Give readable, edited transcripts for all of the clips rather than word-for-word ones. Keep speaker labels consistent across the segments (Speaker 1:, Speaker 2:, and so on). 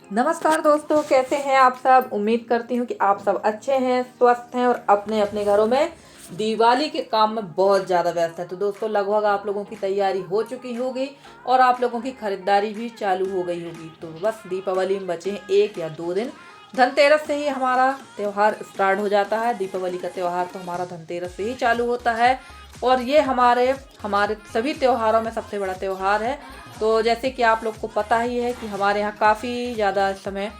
Speaker 1: नमस्कार दोस्तों, कैसे हैं आप सब। उम्मीद करती हूँ कि आप सब अच्छे हैं, स्वस्थ हैं और अपने अपने घरों में दिवाली के काम में बहुत ज़्यादा व्यस्त हैं। तो दोस्तों, लगभग आप लोगों की तैयारी हो चुकी होगी और आप लोगों की खरीदारी भी चालू हो गई होगी। तो बस दीपावली में बचे हैं 1 या 2 दिन। धनतेरस से ही हमारा त्यौहार स्टार्ट हो जाता है। दीपावली का त्यौहार तो हमारा धनतेरस से ही चालू होता है और ये हमारे हमारे सभी त्योहारों में सबसे बड़ा त्यौहार है। तो जैसे कि आप लोग को पता ही है कि हमारे यहाँ काफ़ी ज़्यादा इस समय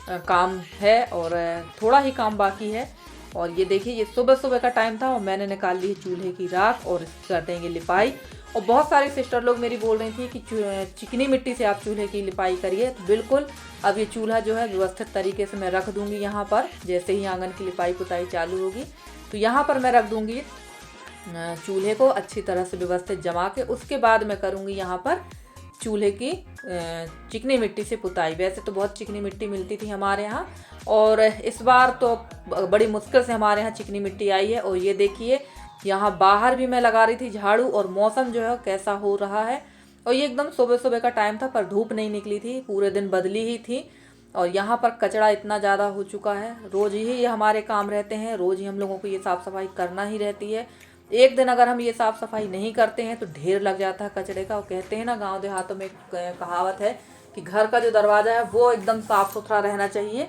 Speaker 1: काम है और थोड़ा ही काम बाकी है। और ये देखिए, ये सुबह सुबह का टाइम था और मैंने निकाल ली चूल्हे की राख और कर देंगे लिपाई। और बहुत सारी सिस्टर लोग मेरी बोल रही थी कि चिकनी मिट्टी से आप चूल्हे की लिपाई करिए। तो बिल्कुल, अब ये चूल्हा जो है व्यवस्थित तरीके से मैं रख दूंगी यहाँ पर। जैसे ही आंगन की लिपाई पुताई चालू होगी तो यहाँ पर मैं रख दूंगी चूल्हे को अच्छी तरह से व्यवस्थित जमा के। उसके बाद मैं करूँगी यहाँ पर चूल्हे की चिकनी मिट्टी से पुताई। वैसे तो बहुत चिकनी मिट्टी मिलती थी हमारे यहाँ और इस बार तो बड़ी मुश्किल से हमारे यहाँ चिकनी मिट्टी आई है। और ये देखिए, यहाँ बाहर भी मैं लगा रही थी झाड़ू और मौसम जो है कैसा हो रहा है। और ये एकदम सुबह सुबह का टाइम था पर धूप नहीं निकली थी, पूरे दिन बदली ही थी। और यहाँ पर कचरा इतना ज़्यादा हो चुका है। रोज़ ही ये हमारे काम रहते हैं, रोज़ ही हम लोगों को ये साफ़ सफाई करना ही रहती है। एक दिन अगर हम ये साफ़ सफाई नहीं करते हैं तो ढेर लग जाता है कचरे का। और कहते हैं ना, गांव देहातों में एक कहावत है कि घर का जो दरवाज़ा है वो एकदम साफ़ सुथरा रहना चाहिए।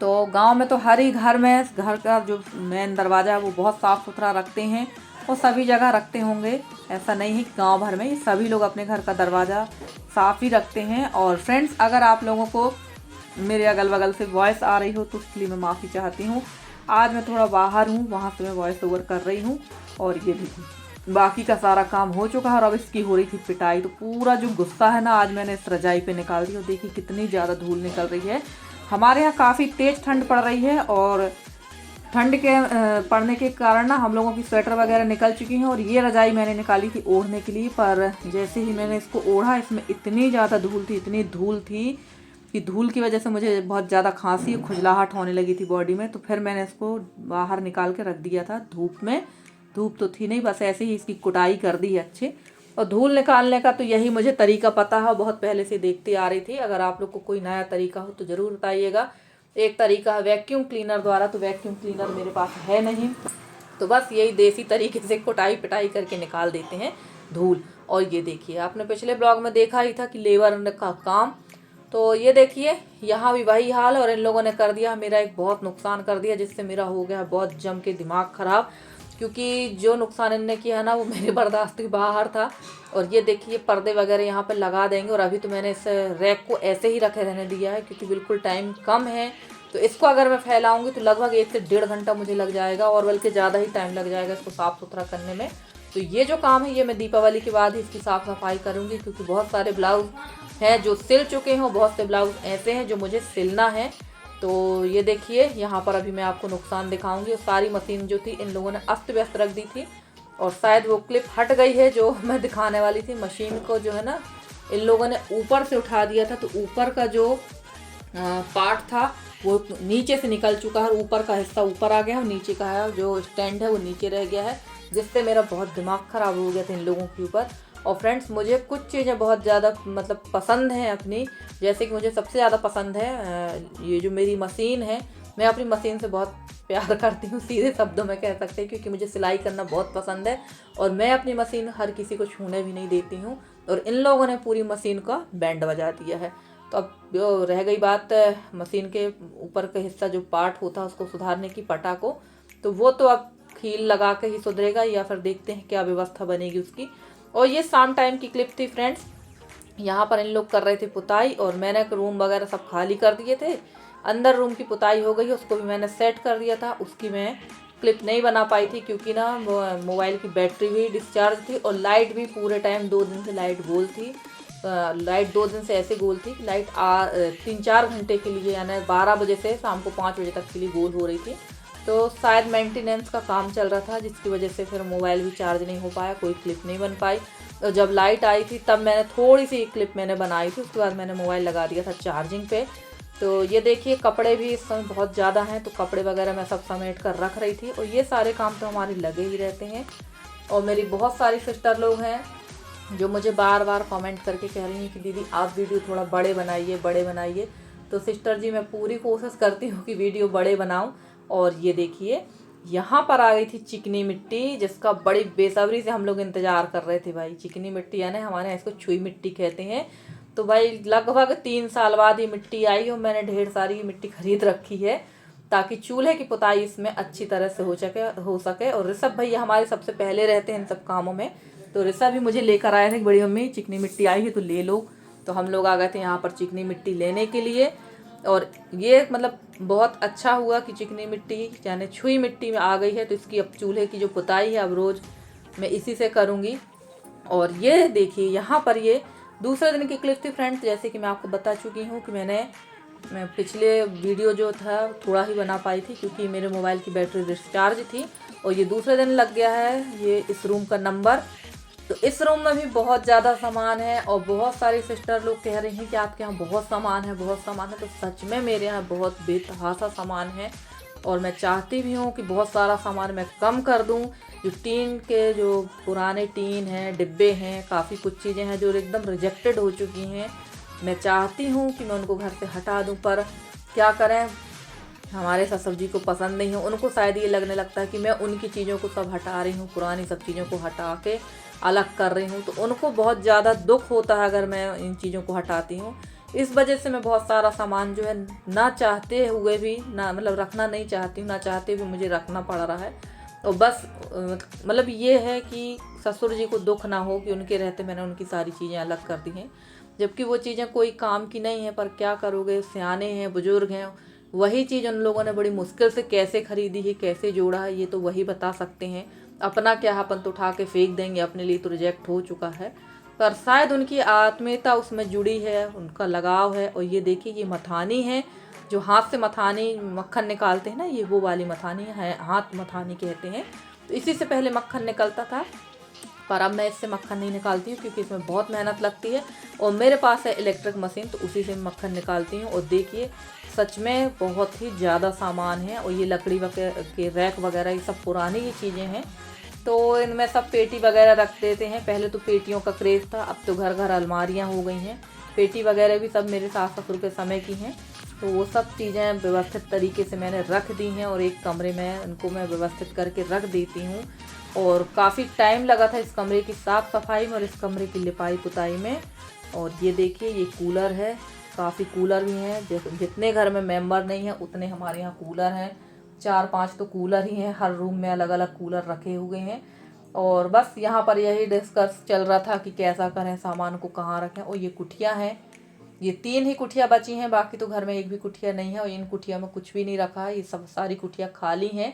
Speaker 1: तो गांव में तो हर ही घर में घर का जो मेन दरवाज़ा है वो बहुत साफ़ सुथरा रखते हैं और सभी जगह रखते होंगे। ऐसा नहीं है कि गांव भर में, सभी लोग अपने घर का दरवाज़ा साफ़ ही रखते हैं। और फ्रेंड्स, अगर आप लोगों को मेरे अगल बगल से वॉइस आ रही हो तो उसके लिए मैं माफ़ी चाहती हूँ। आज मैं थोड़ा बाहर हूँ, वहाँ से मैं वॉइस ओवर कर रही हूँ। और ये भी बाकी का सारा काम हो चुका है और अब इसकी हो रही थी पिटाई। तो पूरा जो गुस्सा है ना, आज मैंने इस रजाई पे निकाल दी। और देखिए कितनी ज़्यादा धूल निकल रही है। हमारे यहाँ काफ़ी तेज़ ठंड पड़ रही है और ठंड के पड़ने के कारण ना हम लोगों की स्वेटर वगैरह निकल चुकी हैं। और ये रजाई मैंने निकाली थी ओढ़ने के लिए, पर जैसे ही मैंने इसको ओढ़ा इसमें इतनी ज़्यादा धूल थी, इतनी धूल थी कि धूल की वजह से मुझे बहुत ज़्यादा खांसी और खुजलाहट होने लगी थी बॉडी में। तो फिर मैंने इसको बाहर निकाल के रख दिया था धूप में। धूप तो थी नहीं, बस ऐसे ही इसकी कुटाई कर दी है अच्छे। और धूल निकालने का तो यही मुझे तरीका पता है, बहुत पहले से देखती आ रही थी। अगर आप लोग को कोई नया तरीका हो तो ज़रूर बताइएगा। एक तरीका है वैक्यूम क्लीनर द्वारा, तो वैक्यूम क्लीनर मेरे पास है नहीं, तो बस यही देसी तरीके से कुटाई पिटाई करके निकाल देते हैं धूल। और ये देखिए, आपने पिछले ब्लॉग में देखा ही था कि लेबर का काम। तो ये देखिए, यहाँ भी वही हाल है और इन लोगों ने कर दिया मेरा एक बहुत नुकसान कर दिया, जिससे मेरा हो गया बहुत जम के दिमाग ख़राब। क्योंकि जो नुकसान इनने किया ना वो मेरे बर्दाश्त के बाहर था। और ये देखिए, पर्दे वगैरह यहाँ पे लगा देंगे। और अभी तो मैंने इस रैक को ऐसे ही रखे रहने दिया है क्योंकि बिल्कुल टाइम कम है। तो इसको अगर मैं फैलाऊंगी तो लगभग 1 से 1.5 घंटा मुझे लग जाएगा और बल्कि ज़्यादा ही टाइम लग जाएगा इसको साफ़ सुथरा करने में। तो ये जो काम है ये मैं दीपावली के बाद ही इसकी साफ़ सफाई करूँगी, क्योंकि बहुत सारे ब्लाउज हैं जो सिल चुके हैं, बहुत से ब्लाउज ऐसे हैं जो मुझे सिलना है। तो ये देखिए, यहाँ पर अभी मैं आपको नुकसान दिखाऊंगी। और सारी मशीन जो थी इन लोगों ने अस्त व्यस्त रख दी थी और शायद वो क्लिप हट गई है जो मैं दिखाने वाली थी। मशीन को जो है ना, इन लोगों ने ऊपर से उठा दिया था, तो ऊपर का जो पार्ट था वो नीचे से निकल चुका है और ऊपर का हिस्सा ऊपर आ गया है और नीचे का है जो स्टैंड है वो नीचे रह गया है, जिससे मेरा बहुत दिमाग ख़राब हो गया था इन लोगों के ऊपर। और फ्रेंड्स, मुझे कुछ चीज़ें बहुत ज़्यादा मतलब पसंद हैं अपनी। जैसे कि मुझे सबसे ज़्यादा पसंद है ये जो मेरी मशीन है। मैं अपनी मशीन से बहुत प्यार करती हूँ, सीधे शब्दों में कह सकते हैं, क्योंकि मुझे सिलाई करना बहुत पसंद है और मैं अपनी मशीन हर किसी को छूने भी नहीं देती हूँ। और इन लोगों ने पूरी मशीन का बैंड बजा दिया है। तो अब जो रह गई बात मशीन के ऊपर का हिस्सा जो पार्ट होता है उसको सुधारने की, पटा को, तो वो तो अब खील लगा के ही सुधरेगा या फिर देखते हैं क्या व्यवस्था बनेगी उसकी। और ये शाम टाइम की क्लिप थी फ्रेंड्स। यहाँ पर इन लोग कर रहे थे पुताई और मैंने रूम वगैरह सब खाली कर दिए थे। अंदर रूम की पुताई हो गई, उसको भी मैंने सेट कर दिया था। उसकी मैं क्लिप नहीं बना पाई थी क्योंकि ना मोबाइल की बैटरी भी डिस्चार्ज थी और लाइट भी पूरे टाइम 2 दिन से लाइट गोल थी। लाइट 2 दिन से ऐसे गोल थी कि लाइट 3-4 घंटे के लिए, यानी 12 बजे से शाम को 5 बजे तक के लिए गोल हो रही थी। तो शायद मेंटेनेंस का काम चल रहा था, जिसकी वजह से फिर मोबाइल भी चार्ज नहीं हो पाया, कोई क्लिप नहीं बन पाई। और जब लाइट आई थी तब मैंने थोड़ी सी क्लिप मैंने बनाई थी, उसके बाद मैंने मोबाइल लगा दिया था चार्जिंग पे। तो ये देखिए, कपड़े भी इस समय बहुत ज़्यादा हैं, तो कपड़े वगैरह मैं सब समेट कर रख रही थी। और ये सारे काम तो हमारे लगे ही रहते हैं। और मेरी बहुत सारी सिस्टर लोग हैं जो मुझे बार बार कमेंट करके कह रही हैं कि दीदी आप वीडियो थोड़ा बड़े बनाइए, बड़े बनाइए। तो सिस्टर जी मैं पूरी कोशिश करती हूँ कि वीडियो बड़े बनाऊँ। और ये देखिए यहाँ पर आ गई थी चिकनी मिट्टी, जिसका बड़ी बेसब्री से हम लोग इंतज़ार कर रहे थे भाई। चिकनी मिट्टी यानी हमारे यहाँ इसको छुई मिट्टी कहते हैं। तो भाई लगभग 3 साल बाद ये मिट्टी आई और मैंने ढेर सारी मिट्टी खरीद रखी है ताकि चूल्हे की पुताई इसमें अच्छी तरह से हो सके। और ऋषभ भैया हमारे सबसे पहले रहते हैं इन सब कामों में, तो ऋषभ भी मुझे लेकर आए थे, बड़ी मम्मी चिकनी मिट्टी आई है तो ले लो। तो हम लोग आ गए थे यहाँ पर चिकनी मिट्टी लेने के लिए। और ये मतलब बहुत अच्छा हुआ कि चिकनी मिट्टी यानी छुई मिट्टी में आ गई है। तो इसकी अब चूल्हे की जो पुताई है अब रोज़ मैं इसी से करूँगी। और ये देखिए यहाँ पर ये दूसरे दिन की क्लिप थी फ्रेंड्स। जैसे कि मैं आपको बता चुकी हूँ कि मैं पिछले वीडियो जो था थोड़ा ही बना पाई थी क्योंकि मेरे मोबाइल की बैटरी डिस्चार्ज थी। और ये दूसरे दिन लग गया है ये इस रूम का नंबर। तो इस रूम में भी बहुत ज़्यादा सामान है और बहुत सारी सिस्टर लोग कह रही हैं कि आपके यहाँ बहुत सामान है, बहुत सामान है। तो सच में मेरे यहाँ बहुत बेतहासा सामान है और मैं चाहती भी हूँ कि बहुत सारा सामान मैं कम कर दूँ। जो टीन के जो पुराने टीन हैं, डिब्बे हैं, काफ़ी कुछ चीज़ें हैं जो एकदम रिजेक्टेड हो चुकी हैं, मैं चाहती हूँ कि मैं उनको घर से हटा दूँ। पर क्या करें, हमारे ससुर जी को पसंद नहीं है। उनको शायद ये लगने लगता है कि मैं उनकी चीज़ों को सब हटा रही हूँ, पुरानी सब चीज़ों को हटा के अलग कर रही हूँ। तो उनको बहुत ज़्यादा दुख होता है अगर मैं इन चीज़ों को हटाती हूँ। इस वजह से मैं बहुत सारा सामान जो है ना चाहते हुए भी ना मतलब रखना नहीं चाहती हूँ, ना चाहते हुए मुझे रखना पड़ रहा है। और बस मतलब ये है कि ससुर जी को दुख ना हो कि उनके रहते मैंने उनकी सारी चीज़ें अलग कर दी हैं, जबकि वो चीज़ें कोई काम की नहीं है। पर क्या करोगे, सियाने हैं, बुजुर्ग हैं, वही चीज़ उन लोगों ने बड़ी मुश्किल से कैसे खरीदी है, कैसे जोड़ा है, ये तो वही बता सकते हैं। अपना क्या, अपन तो उठा के फेंक देंगे, अपने लिए तो रिजेक्ट हो चुका है। पर शायद उनकी आत्मीयता उसमें जुड़ी है, उनका लगाव है। और ये देखिए ये मथानी है, जो हाथ से मथानी मक्खन निकालते हैं ना, ये वो वाली मथानी है, हाथ मथानी कहते हैं। तो इसी से पहले मक्खन निकलता था, पर अब मैं इससे मक्खन नहीं निकालती हूँ क्योंकि इसमें बहुत मेहनत लगती है। और मेरे पास है इलेक्ट्रिक मशीन, तो उसी से मक्खन निकालती हूँ। और देखिए सच में बहुत ही ज़्यादा सामान है। और ये लकड़ी के रैक वगैरह ये सब पुरानी ये चीज़ें हैं, तो इनमें सब पेटी वगैरह रख देते हैं। पहले तो पेटियों का क्रेज़ था, अब तो घर घर अलमारियाँ हो गई हैं। पेटी वगैरह भी सब मेरे सास ससुर के समय की हैं। तो वो सब चीज़ें व्यवस्थित तरीके से मैंने रख दी हैं और एक कमरे में उनको मैं व्यवस्थित करके रख देती हूँ। और काफ़ी टाइम लगा था इस कमरे की साफ़ सफाई में और इस कमरे की लिपाई पुताई में। और ये देखिए ये कूलर है, काफ़ी कूलर भी हैं। जितने घर में मेंबर नहीं हैं उतने हमारे यहाँ कूलर हैं। 4-5 तो कूलर ही हैं, हर रूम में अलग अलग कूलर रखे हुए हैं। और बस यहाँ पर यही डिस्कस चल रहा था कि कैसा करें, सामान को कहाँ रखें। और ये कुठियाँ हैं, ये 3 ही कुठियाँ बची हैं, बाकी तो घर में एक भी कुठिया नहीं है। और इन कुठिया में कुछ भी नहीं रखा है, ये सब सारी कुठिया खाली हैं।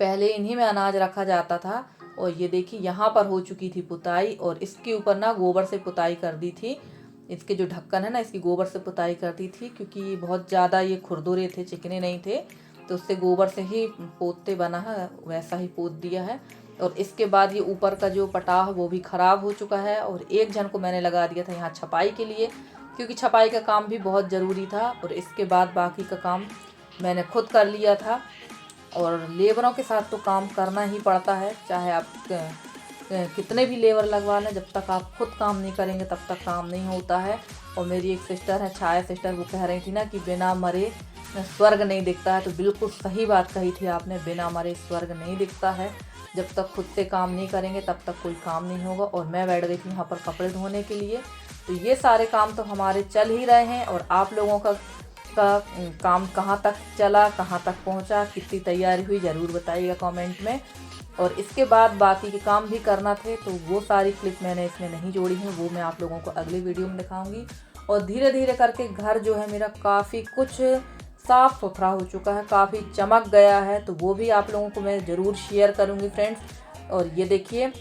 Speaker 1: पहले इन्हीं में अनाज रखा जाता था। और ये देखिए यहाँ पर हो चुकी थी पुताई और इसके ऊपर ना गोबर से पुताई कर दी थी। इसके जो ढक्कन है ना, इसकी गोबर से पुताई कर दी थी क्योंकि बहुत ज़्यादा ये खुरदुरे थे, चिकने नहीं थे, तो उससे गोबर से ही पोतते बना है, वैसा ही पोत दिया है। और इसके बाद ये ऊपर का जो पटाह वो भी ख़राब हो चुका है। और एक जन को मैंने लगा दिया था यहाँ छपाई के लिए, क्योंकि छपाई का काम भी बहुत ज़रूरी था। और इसके बाद बाकी का काम मैंने खुद कर लिया था। और लेबरों के साथ तो काम करना ही पड़ता है, चाहे आप कितने भी लेबर लगवा लें, जब तक आप खुद काम नहीं करेंगे तब तक काम नहीं होता है। और मेरी एक सिस्टर है, छाया सिस्टर, वो कह रही थी ना कि बिना मरे स्वर्ग नहीं दिखता है। तो बिल्कुल सही बात कही थी आपने, बिना मरे स्वर्ग नहीं दिखता है। जब तक खुद से काम नहीं करेंगे तब तक कोई काम नहीं होगा। और मैं बैठ गई थी यहाँ पर कपड़े धोने के लिए। तो ये सारे काम तो हमारे चल ही रहे हैं। और आप लोगों का काम कहाँ तक चला, कहाँ तक पहुँचा, कितनी तैयारी हुई, ज़रूर बताइएगा कमेंट में। और इसके बाद बाकी के काम भी करना थे, तो वो सारी क्लिप मैंने इसमें नहीं जोड़ी हैं, वो मैं आप लोगों को अगली वीडियो में दिखाऊंगी। और धीरे धीरे करके घर जो है मेरा काफ़ी कुछ साफ़ सुथरा हो चुका है, काफ़ी चमक गया है, तो वो भी आप लोगों को मैं ज़रूर शेयर करूँगी फ्रेंड्स। और ये देखिए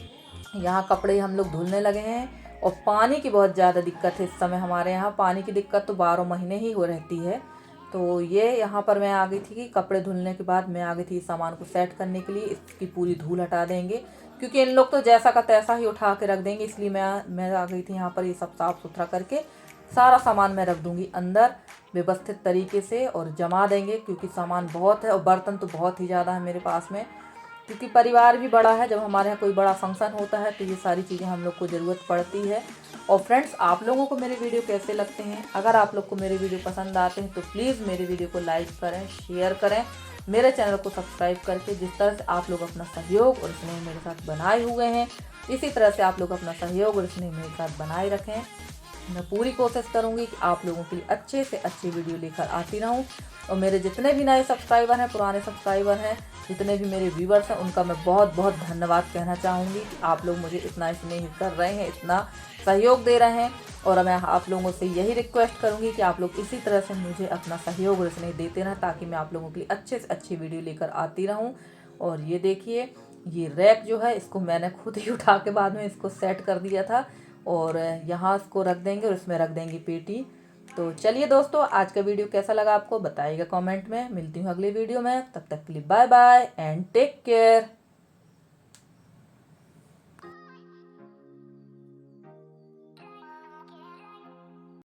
Speaker 1: यहाँ कपड़े हम लोग धुलने लगे हैं। और पानी की बहुत ज़्यादा दिक्कत है इस समय हमारे यहाँ, पानी की दिक्कत तो 12 महीने ही हो रहती है। तो ये यहाँ पर मैं आ गई थी कि कपड़े धुलने के बाद मैं आ गई थी सामान को सेट करने के लिए। इसकी पूरी धूल हटा देंगे क्योंकि इन लोग तो जैसा का तैसा ही उठा के रख देंगे, इसलिए मैं आ गई थी यहाँ पर। ये सब साफ़ सुथरा करके सारा सामान मैं रख दूँगी अंदर व्यवस्थित तरीके से और जमा देंगे, क्योंकि सामान बहुत है और बर्तन तो बहुत ही ज़्यादा है मेरे पास में। क्योंकि परिवार भी बड़ा है। जब हमारे यहाँ कोई बड़ा फंक्शन होता है तो ये सारी चीज़ें हम लोग को ज़रूरत पड़ती है। और फ्रेंड्स, आप लोगों को मेरे वीडियो कैसे लगते हैं? अगर आप लोग को मेरे वीडियो पसंद आते हैं तो प्लीज़ मेरे वीडियो को लाइक करें, शेयर करें, मेरे चैनल को सब्सक्राइब करके। जिस तरह से आप लोग अपना सहयोग और स्नेह मेरे साथ बनाए हुए हैं, इसी तरह से आप लोग अपना सहयोग और स्नेह मेरे साथ बनाए रखें। मैं पूरी कोशिश करूंगी कि आप लोगों के लिए अच्छे से अच्छी वीडियो लेकर आती रहूं। और मेरे जितने भी नए सब्सक्राइबर हैं, पुराने सब्सक्राइबर हैं, जितने भी मेरे व्यूवर्स हैं, उनका मैं बहुत बहुत धन्यवाद कहना चाहूँगी कि आप लोग मुझे इतना स्नेह कर रहे हैं, इतना सहयोग दे रहे हैं। और मैं आप लोगों से यही रिक्वेस्ट करूँगी कि आप लोग इसी तरह से मुझे अपना सहयोग और स्नेह देते रहें, ताकि मैं आप लोगों के लिए अच्छे से अच्छी वीडियो लेकर आती रहूँ। और ये देखिए, ये रैक जो है इसको मैंने खुद ही उठा के बाद में इसको सेट कर दिया था। और यहाँ इसको रख देंगे और इसमें रख देंगे पेटी। तो चलिए दोस्तों, आज का वीडियो कैसा लगा आपको बताइएगा कमेंट में। मिलती हूँ अगली वीडियो में, तब तक के लिए bye bye and take care.